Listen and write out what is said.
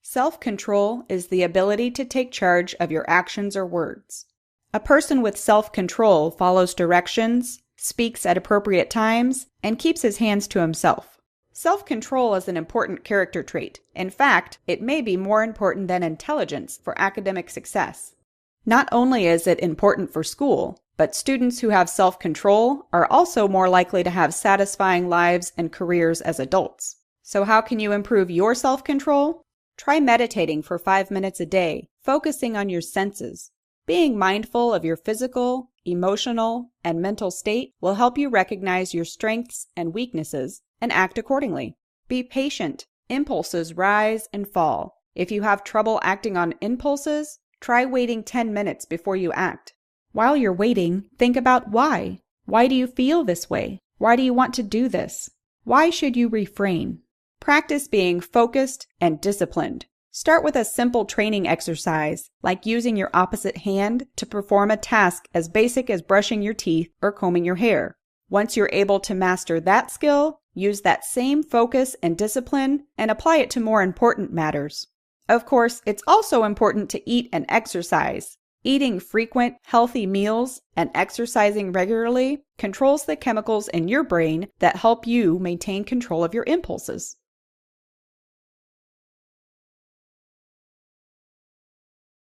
Self-control is the ability to take charge of your actions or words. A person with self-control follows directions, speaks at appropriate times, and keeps his hands to himself. Self-control is an important character trait. In fact, it may be more important than intelligence for academic success. Not only is it important for school, but students who have self-control are also more likely to have satisfying lives and careers as adults. So how can you improve your self-control? Try meditating for 5 minutes a day, focusing on your senses. Being mindful of your physical, emotional, and mental state will help you recognize your strengths and weaknesses and act accordingly. Be patient. Impulses rise and fall. If you have trouble acting on impulses, try waiting 10 minutes before you act. While you're waiting, think about why. Why do you feel this way? Why do you want to do this? Why should you refrain? Practice being focused and disciplined. Start with a simple training exercise, like using your opposite hand to perform a task as basic as brushing your teeth or combing your hair. Once you're able to master that skill, use that same focus and discipline and apply it to more important matters. Of course, it's also important to eat and exercise. Eating frequent, healthy meals and exercising regularly controls the chemicals in your brain that help you maintain control of your impulses.